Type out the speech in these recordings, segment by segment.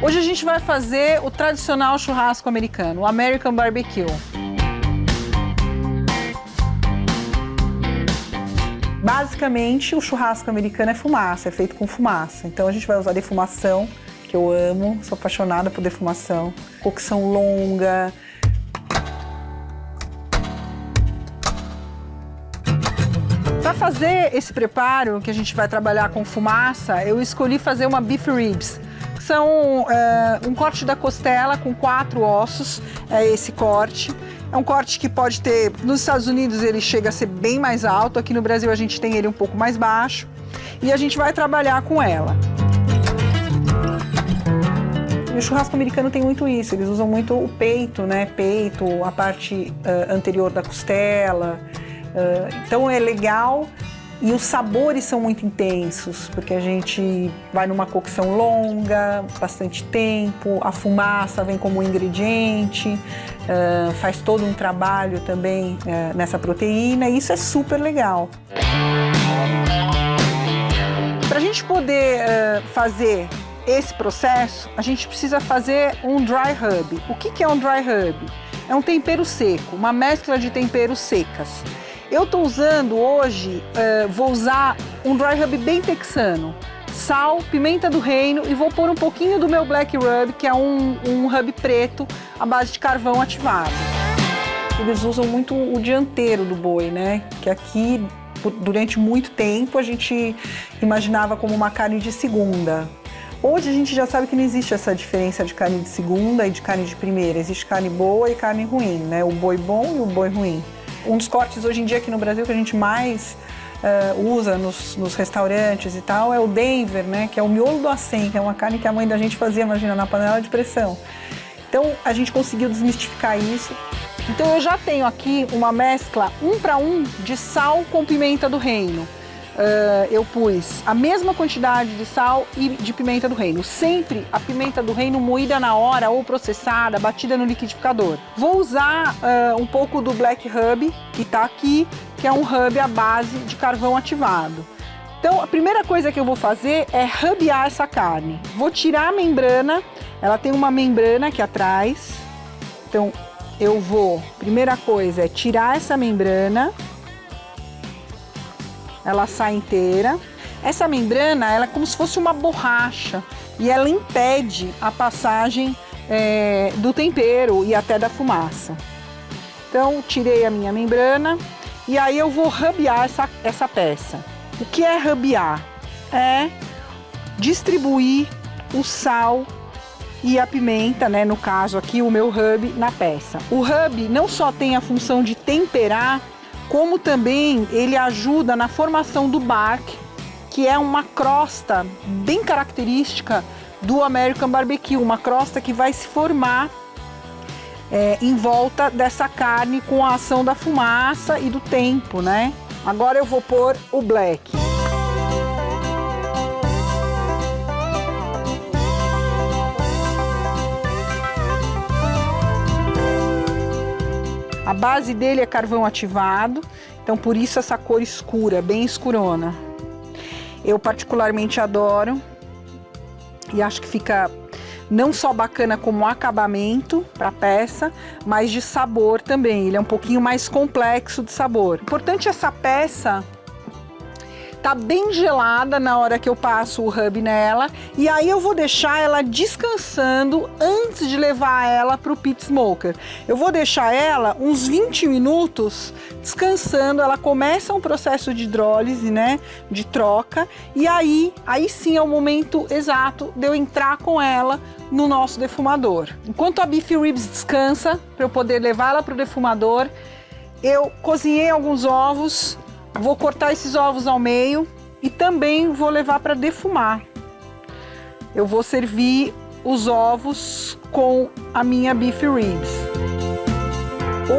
Hoje a gente vai fazer o tradicional churrasco americano, o American Barbecue. Basicamente, o churrasco americano é fumaça, é feito com fumaça. Então a gente vai usar defumação, que eu amo, sou apaixonada por defumação. Cocção longa. Para fazer esse preparo, que a gente vai trabalhar com fumaça, eu escolhi fazer uma beef ribs. São um corte da costela com 4 ossos, é esse corte. É um corte que pode ter, nos Estados Unidos ele chega a ser bem mais alto, aqui no Brasil a gente tem ele um pouco mais baixo. E a gente vai trabalhar com ela. E o churrasco americano tem muito isso, eles usam muito o peito, né? Peito, a parte anterior da costela. Então é legal. E os sabores são muito intensos, porque a gente vai numa cocção longa, bastante tempo, a fumaça vem como ingrediente, faz todo um trabalho também nessa proteína, e isso é super legal. Para a gente poder fazer esse processo, a gente precisa fazer um dry rub. O que é um dry rub? É um tempero seco, uma mescla de temperos secas. Eu estou usando hoje, vou usar um dry rub bem texano. Sal, pimenta do reino e vou pôr um pouquinho do meu black rub, que é um rub preto à base de carvão ativado. Eles usam muito o dianteiro do boi, né? Que aqui, durante muito tempo, a gente imaginava como uma carne de segunda. Hoje a gente já sabe que não existe essa diferença de carne de segunda e de carne de primeira. Existe carne boa e carne ruim, né? O boi bom e o boi ruim. Um dos cortes hoje em dia aqui no Brasil que a gente mais usa nos restaurantes e tal é o Denver, né? Que é o miolo do acém, que é uma carne que a mãe da gente fazia, imagina, na panela de pressão. Então a gente conseguiu desmistificar isso. Então eu já tenho aqui uma mescla 1 para 1 de sal com pimenta do reino. Eu pus a mesma quantidade de sal e de pimenta do reino. Sempre a pimenta do reino moída na hora ou processada, batida no liquidificador. Vou usar um pouco do black rub, que está aqui, que é um rub à base de carvão ativado. Então a primeira coisa que eu vou fazer é rubear essa carne. Vou tirar a membrana, ela tem uma membrana aqui atrás. Então eu vou, primeira coisa é tirar essa membrana. Ela sai inteira. Essa membrana, ela é como se fosse uma borracha e ela impede a passagem do tempero e até da fumaça. Então, tirei a minha membrana e aí eu vou rubear essa peça. O que é rubear? É distribuir o sal e a pimenta, né? No caso aqui, o meu rub na peça. O rub não só tem a função de temperar, como também ele ajuda na formação do bark, que é uma crosta bem característica do American Barbecue, uma crosta que vai se formar em volta dessa carne com a ação da fumaça e do tempo, né? Agora eu vou pôr o black. A base dele é carvão ativado, então por isso essa cor escura, bem escurona. Eu particularmente adoro e acho que fica não só bacana como acabamento para a peça, mas de sabor também. Ele é um pouquinho mais complexo de sabor. Importante essa peça tá bem gelada na hora que eu passo o rub nela, e aí eu vou deixar ela descansando antes de levar ela para o pit smoker. Eu vou deixar ela uns 20 minutos descansando, ela começa um processo de hidrólise, né, de troca, e aí sim é o momento exato de eu entrar com ela no nosso defumador. Enquanto a beef ribs descansa, para eu poder levar ela para o defumador, eu cozinhei alguns ovos. Vou cortar esses ovos ao meio e também vou levar para defumar. Eu vou servir os ovos com a minha beef ribs.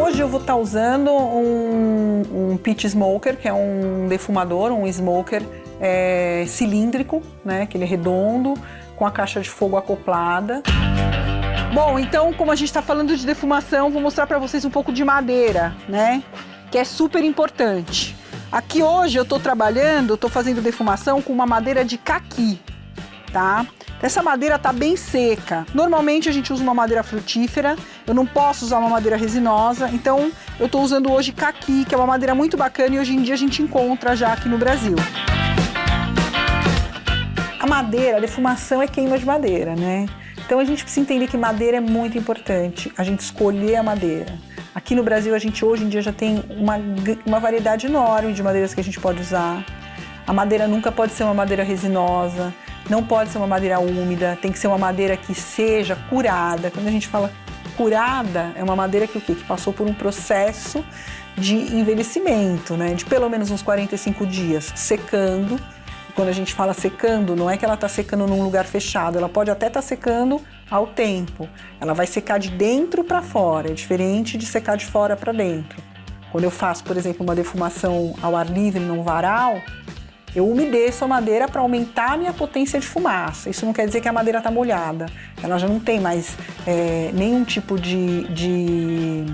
Hoje eu vou estar usando um pit smoker, que é um defumador, um smoker cilíndrico, né, que ele é redondo, com a caixa de fogo acoplada. Bom, então, como a gente está falando de defumação, vou mostrar para vocês um pouco de madeira, né, que é super importante. Aqui hoje eu estou fazendo defumação com uma madeira de caqui. tá? Essa madeira tá bem seca. Normalmente a gente usa uma madeira frutífera, eu não posso usar uma madeira resinosa, então eu tô usando hoje caqui, que é uma madeira muito bacana e hoje em dia a gente encontra já aqui no Brasil. A madeira, a defumação é queima de madeira, né? Então a gente precisa entender que madeira é muito importante, a gente escolher a madeira. Aqui no Brasil a gente hoje em dia já tem uma variedade enorme de madeiras que a gente pode usar. A madeira nunca pode ser uma madeira resinosa, não pode ser uma madeira úmida, tem que ser uma madeira que seja curada. Quando a gente fala curada, é uma madeira que o quê? Que passou por um processo de envelhecimento, né? De pelo menos uns 45 dias, secando. Quando a gente fala secando, não é que ela está secando num lugar fechado, ela pode até estar secando ao tempo. Ela vai secar de dentro para fora, é diferente de secar de fora para dentro. Quando eu faço, por exemplo, uma defumação ao ar livre num varal, eu umedeço a madeira para aumentar a minha potência de fumaça. Isso não quer dizer que a madeira está molhada, ela já não tem mais nenhum tipo de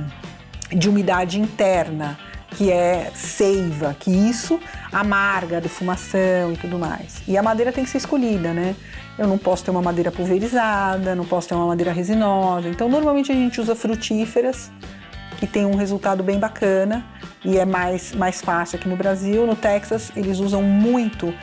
umidade interna, que é seiva, que isso amarga a defumação e tudo mais. E a madeira tem que ser escolhida, né? Eu não posso ter uma madeira pulverizada, não posso ter uma madeira resinosa. Então, normalmente a gente usa frutíferas, que tem um resultado bem bacana e é mais fácil aqui no Brasil. No Texas, eles usam muito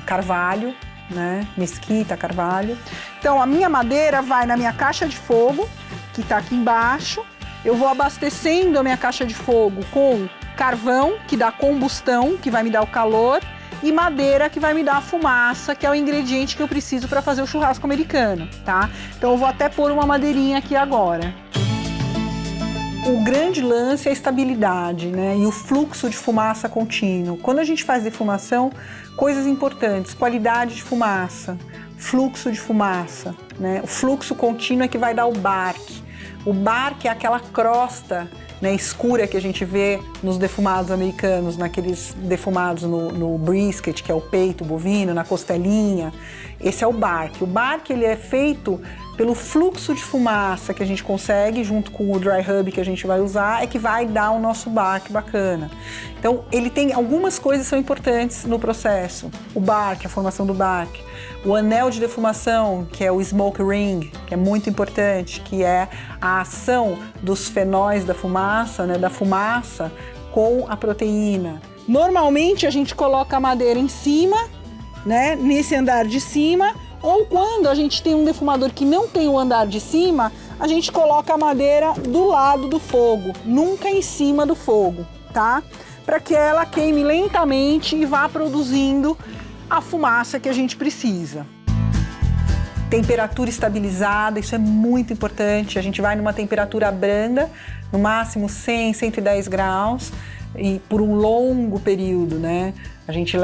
carvalho, né? Mesquita, carvalho. Então, a minha madeira vai na minha caixa de fogo, que está aqui embaixo. Eu vou abastecendo a minha caixa de fogo com carvão, que dá combustão, que vai me dar o calor, e madeira, que vai me dar a fumaça, que é o ingrediente que eu preciso para fazer o churrasco americano, tá? Então eu vou até pôr uma madeirinha aqui agora. O grande lance é a estabilidade, né? E o fluxo de fumaça contínuo. Quando a gente faz defumação, coisas importantes: qualidade de fumaça, fluxo de fumaça, né? O fluxo contínuo é que vai dar o bark. O bark é aquela crosta, né, escura que a gente vê nos defumados americanos, naqueles defumados no brisket, que é o peito bovino, na costelinha. Esse é o bark. O bark ele é feito pelo fluxo de fumaça que a gente consegue, junto com o dry rub que a gente vai usar, é que vai dar o nosso bark bacana. Então, ele tem algumas coisas que são importantes no processo. O bark, a formação do bark. O anel de defumação, que é o smoke ring, que é muito importante, que é a ação dos fenóis da fumaça, né, da fumaça com a proteína. Normalmente a gente coloca a madeira em cima, né, nesse andar de cima, ou quando a gente tem um defumador que não tem o andar de cima, a gente coloca a madeira do lado do fogo, nunca em cima do fogo, tá? Para que ela queime lentamente e vá produzindo a fumaça que a gente precisa. Temperatura estabilizada, isso é muito importante. A gente vai numa temperatura branda, no máximo 100, 110 graus, e por um longo período, né? A gente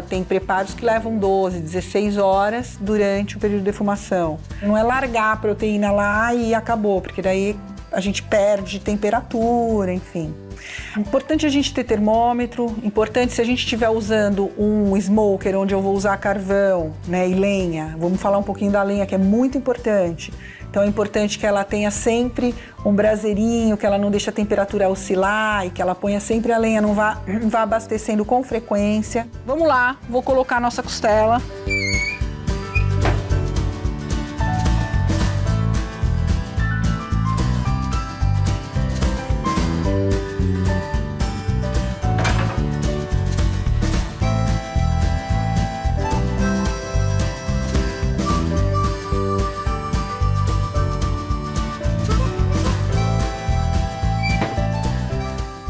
tem preparos que levam 12, 16 horas durante o período de defumação. Não é largar a proteína lá e acabou, porque daí a gente perde temperatura, enfim. Importante a gente ter termômetro, importante se a gente estiver usando um smoker onde eu vou usar carvão, né, e lenha. Vamos falar um pouquinho da lenha, que é muito importante. Então é importante que ela tenha sempre um braseirinho, que ela não deixe a temperatura oscilar e que ela ponha sempre a lenha, não vá abastecendo com frequência. Vamos lá, vou colocar a nossa costela.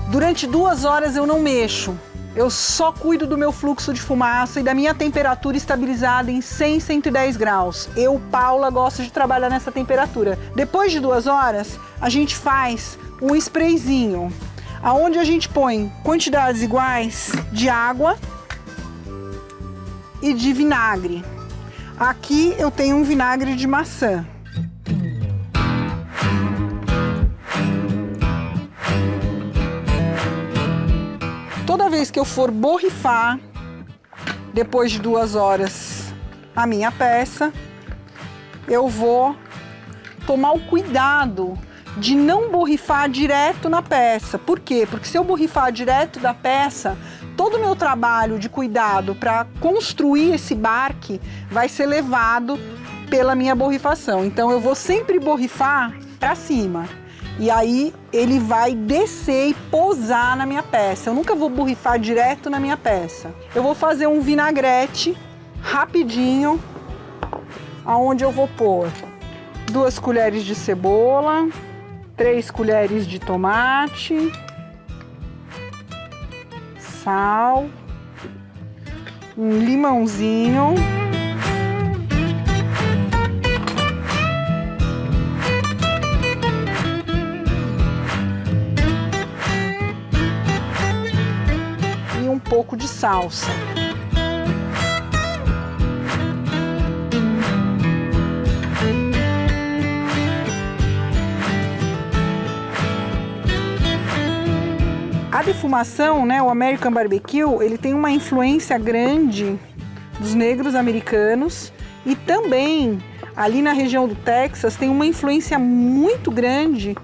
Durante 2 horas eu não mexo, eu só cuido do meu fluxo de fumaça e da minha temperatura estabilizada em 100, 110 graus. Eu, Paula, gosto de trabalhar nessa temperatura. Depois de 2 horas, a gente faz um sprayzinho, aonde a gente põe quantidades iguais de água e de vinagre. Aqui eu tenho um vinagre de maçã. Toda vez que eu for borrifar, depois de 2 horas, a minha peça, eu vou tomar o cuidado de não borrifar direto na peça. Por quê? Porque se eu borrifar direto da peça, todo o meu trabalho de cuidado para construir esse barque vai ser levado pela minha borrifação. Então eu vou sempre borrifar para cima. E aí ele vai descer e pousar na minha peça. Eu nunca vou borrifar direto na minha peça. Eu vou fazer um vinagrete rapidinho, aonde eu vou pôr 2 colheres de cebola, 3 colheres de tomate, sal, um limãozinho, e um pouco de salsa. A defumação, né, o American Barbecue, ele tem uma influência grande dos negros americanos e também ali na região do Texas tem uma influência muito grande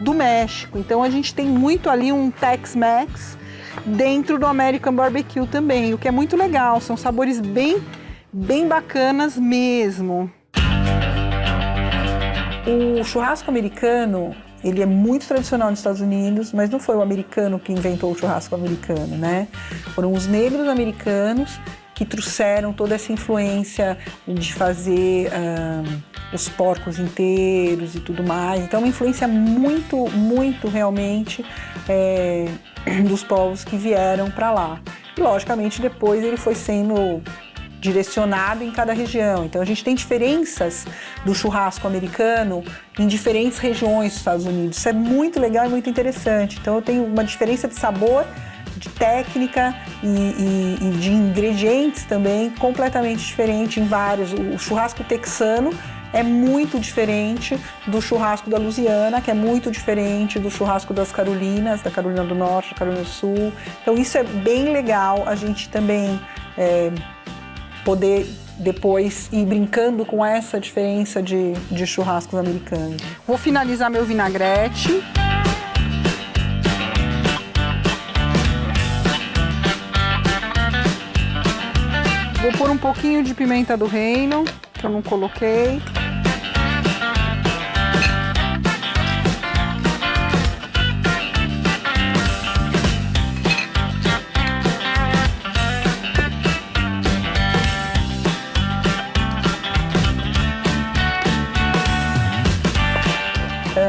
do México. Então a gente tem muito ali um Tex-Mex dentro do American Barbecue também, o que é muito legal, são sabores bem bacanas mesmo. O churrasco americano, ele é muito tradicional nos Estados Unidos, mas não foi o americano que inventou o churrasco americano, né? Foram os negros americanos que trouxeram toda essa influência de fazer os porcos inteiros e tudo mais. Então, é uma influência muito realmente dos povos que vieram para lá. E, logicamente, depois ele foi sendo direcionado em cada região. Então a gente tem diferenças do churrasco americano em diferentes regiões dos Estados Unidos. Isso é muito legal e muito interessante. Então eu tenho uma diferença de sabor, de técnica e de ingredientes também completamente diferente em vários. O churrasco texano é muito diferente do churrasco da Louisiana, que é muito diferente do churrasco das Carolinas, da Carolina do Norte, da Carolina do Sul. Então isso é bem legal, a gente também poder depois ir brincando com essa diferença de churrascos americanos. Vou finalizar meu vinagrete. Vou pôr um pouquinho de pimenta do reino, que eu não coloquei.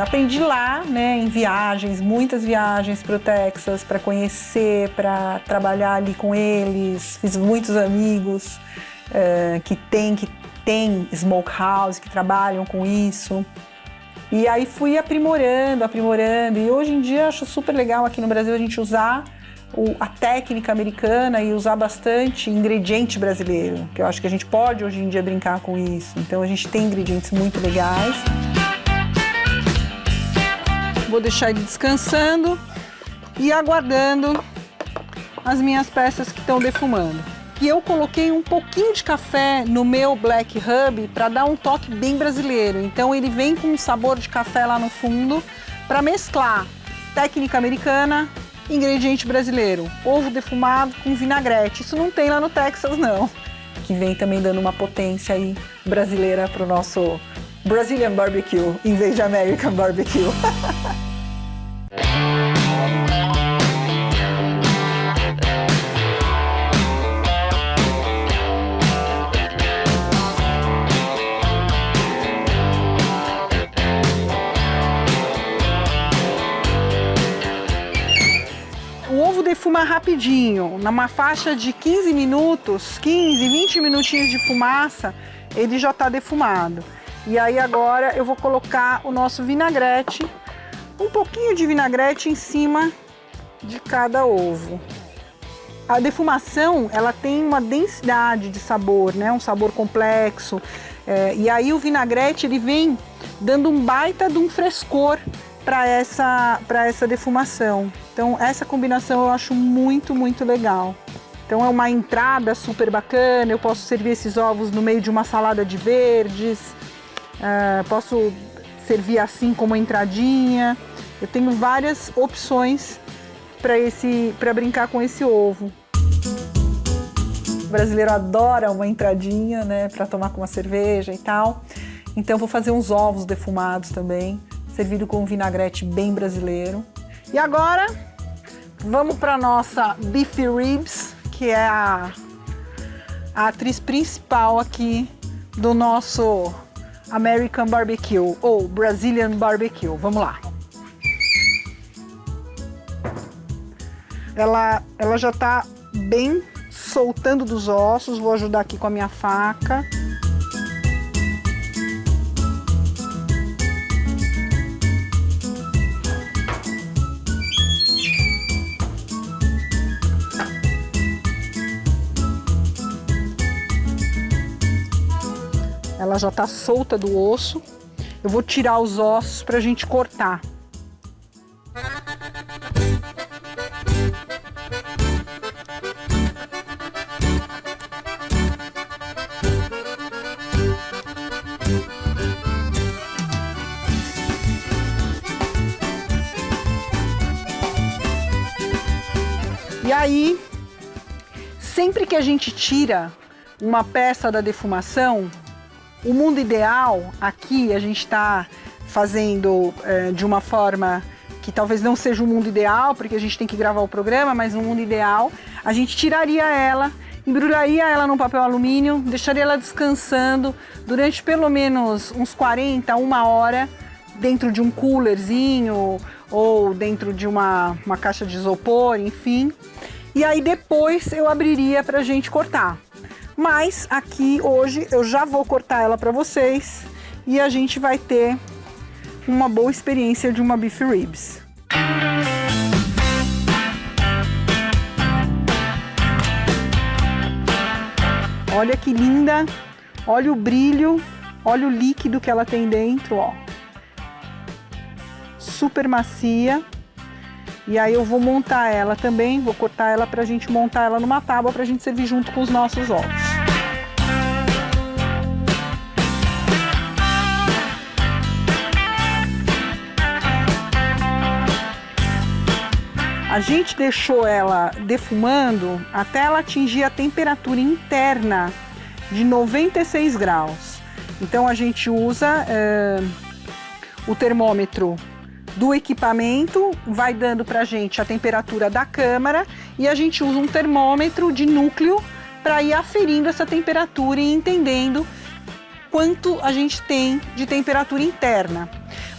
Aprendi lá, né, em viagens, muitas viagens para o Texas, para conhecer, para trabalhar ali com eles. Fiz muitos amigos que tem smokehouse, que trabalham com isso. E aí fui aprimorando. E hoje em dia acho super legal aqui no Brasil a gente usar a técnica americana e usar bastante ingrediente brasileiro, que eu acho que a gente pode hoje em dia brincar com isso. Então a gente tem ingredientes muito legais. Vou deixar ele descansando e aguardando as minhas peças que estão defumando. E eu coloquei um pouquinho de café no meu Black Rub para dar um toque bem brasileiro. Então ele vem com um sabor de café lá no fundo para mesclar técnica americana, ingrediente brasileiro. Ovo defumado com vinagrete. Isso não tem lá no Texas, não. Que vem também dando uma potência aí brasileira para o nosso Brazilian Barbecue, em vez de American Barbecue. O ovo defuma rapidinho, numa faixa de 15 minutos, 15, 20 minutinhos de fumaça, ele já está defumado. E aí agora eu vou colocar o nosso vinagrete, um pouquinho de vinagrete em cima de cada ovo. A defumação, ela tem uma densidade de sabor, né? Um sabor complexo. E aí o vinagrete, ele vem dando um baita de um frescor para essa defumação. Então essa combinação eu acho muito legal. Então é uma entrada super bacana, eu posso servir esses ovos no meio de uma salada de verdes, posso servir assim como entradinha. Eu tenho várias opções para brincar com esse ovo. O brasileiro adora uma entradinha, né, para tomar com uma cerveja e tal. Então vou fazer uns ovos defumados também, servido com um vinagrete bem brasileiro. E agora vamos para nossa Beef Ribs, que é a atriz principal aqui do nosso American Barbecue ou Brazilian Barbecue. Vamos lá. Ela já tá bem soltando dos ossos, vou ajudar aqui com a minha faca. Ela já tá solta do osso. Eu vou tirar os ossos pra gente cortar. E aí, sempre que a gente tira uma peça da defumação, o mundo ideal, aqui a gente está fazendo de uma forma que talvez não seja o mundo ideal, porque a gente tem que gravar o programa, mas no mundo ideal, a gente tiraria ela, embrulharia ela num papel alumínio, deixaria ela descansando durante pelo menos uns 40, uma hora, dentro de um coolerzinho ou dentro de uma caixa de isopor, enfim. E aí depois eu abriria para a gente cortar. Mas aqui hoje eu já vou cortar ela para vocês e a gente vai ter uma boa experiência de uma Beef Ribs. Olha que linda, olha o brilho, olha o líquido que ela tem dentro, ó. Super macia. E aí eu vou montar ela também, vou cortar ela pra gente montar ela numa tábua pra gente servir junto com os nossos ovos. A gente deixou ela defumando até ela atingir a temperatura interna de 96 graus. Então a gente usa o termômetro do equipamento, vai dando pra gente a temperatura da câmara e a gente usa um termômetro de núcleo para ir aferindo essa temperatura e entendendo quanto a gente tem de temperatura interna.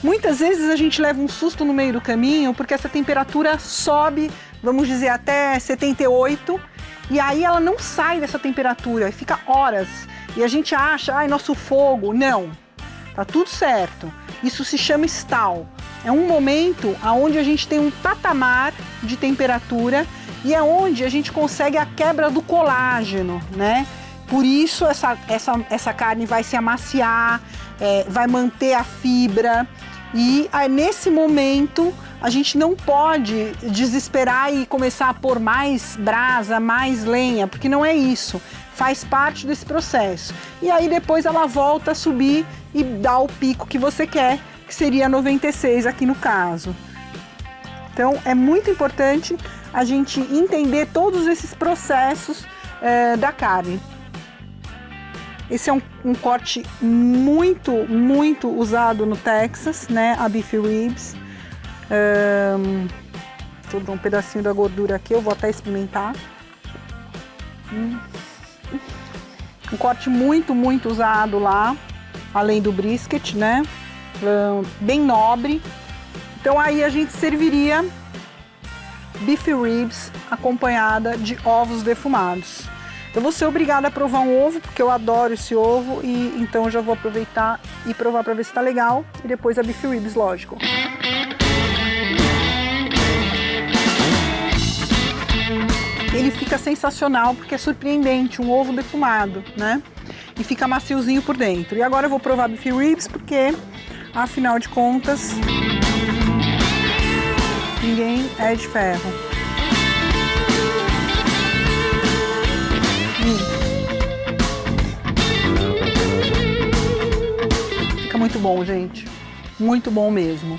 Muitas vezes a gente leva um susto no meio do caminho porque essa temperatura sobe, vamos dizer, até 78 e aí ela não sai dessa temperatura e fica horas e a gente acha, ai, nosso fogo. Não, tá tudo certo. Isso se chama stall. É um momento onde a gente tem um patamar de temperatura e é onde a gente consegue a quebra do colágeno, né? Por isso essa carne vai se amaciar, vai manter a fibra e nesse momento a gente não pode desesperar e começar a pôr mais brasa, mais lenha, porque não é isso. Faz parte desse processo. E aí depois ela volta a subir e dá o pico que você quer, que seria 96 aqui no caso. Então é muito importante a gente entender todos esses processos da carne. Esse é um corte muito, muito usado no Texas, né? A Beef Ribs. Deixa eu dar um pedacinho da gordura aqui, eu vou até experimentar. Um corte muito, muito usado lá, além do brisket, né? Bem nobre. Então aí a gente serviria Beef Ribs acompanhada de ovos defumados. Eu vou ser obrigada a provar um ovo, porque eu adoro esse ovo, e então eu já vou aproveitar e provar para ver se tá legal, e depois a Beef Ribs, lógico. Ele fica sensacional, porque é surpreendente, um ovo defumado, né? E fica maciozinho por dentro. E agora eu vou provar a Beef Ribs, porque, afinal de contas, ninguém é de ferro. Fica muito bom, gente. Muito bom mesmo.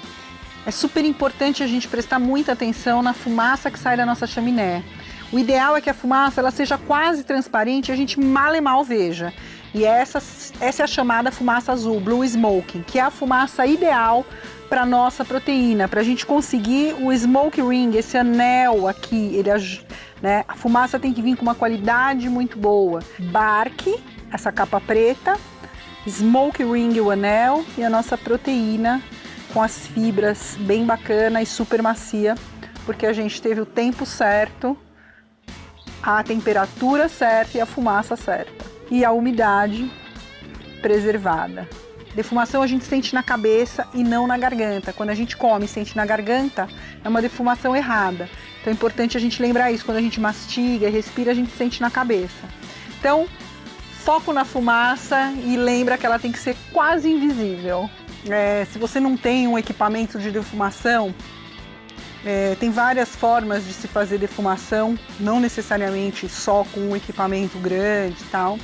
é super importante a gente prestar muita atenção na fumaça que sai da nossa chaminé. O ideal é que a fumaça ela seja quase transparente e a gente mal e mal veja. E essa é a chamada fumaça azul, Blue Smoking, que é a fumaça ideal para nossa proteína, para a gente conseguir o smoke ring, esse anel aqui, né? A fumaça tem que vir com uma qualidade muito boa. Bark, essa capa preta, smoke ring, o anel, e a nossa proteína com as fibras bem bacana e super macia, porque a gente teve o tempo certo, a temperatura certa e a fumaça certa. E a umidade preservada. Defumação a gente sente na cabeça e não na garganta. Quando a gente come e sente na garganta, é uma defumação errada. Então é importante a gente lembrar isso. Quando a gente mastiga e respira, a gente sente na cabeça. Então, foco na fumaça e lembra que ela tem que ser quase invisível. Se você não tem um equipamento de defumação, tem várias formas de se fazer defumação, não necessariamente só com um equipamento grande e tal.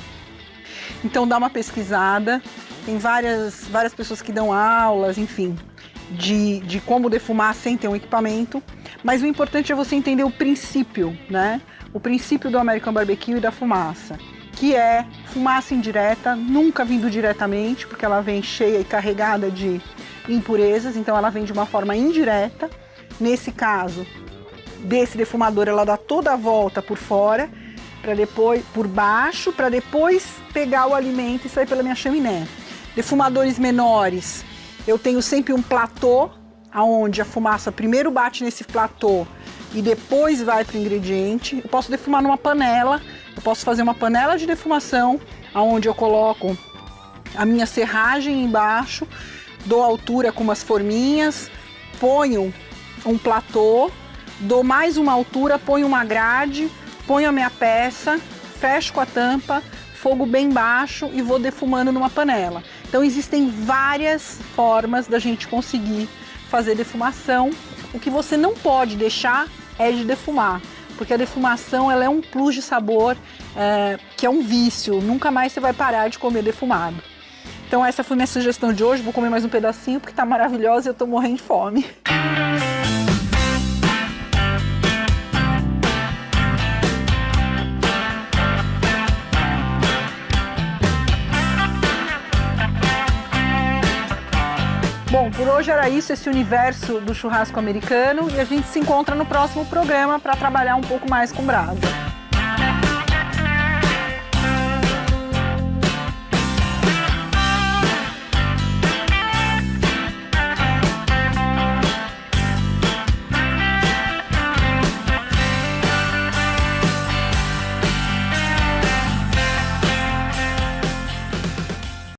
Então dá uma pesquisada, tem várias pessoas que dão aulas, enfim, de como defumar sem ter um equipamento, mas o importante é você entender o princípio, né? O princípio do American Barbecue e da fumaça, que é fumaça indireta, nunca vindo diretamente, porque ela vem cheia e carregada de impurezas, então ela vem de uma forma indireta. Nesse caso, desse defumador, ela dá toda a volta por fora, para depois por baixo, para depois pegar o alimento e sair pela minha chaminé. Defumadores menores, eu tenho sempre um platô, onde a fumaça primeiro bate nesse platô e depois vai para o ingrediente. Eu posso defumar numa panela, eu posso fazer uma panela de defumação, onde eu coloco a minha serragem embaixo, dou altura com umas forminhas, ponho um platô, dou mais uma altura, ponho uma grade, ponho a minha peça, fecho com a tampa, fogo bem baixo e vou defumando numa panela. Então existem várias formas da gente conseguir fazer defumação. O que você não pode deixar é de defumar, porque a defumação ela é um plus de sabor, que é um vício, nunca mais você vai parar de comer defumado. Então essa foi minha sugestão de hoje, vou comer mais um pedacinho porque tá maravilhosa e eu tô morrendo de fome. Bom, por hoje era isso, esse universo do churrasco americano, e a gente se encontra no próximo programa para trabalhar um pouco mais com brasa.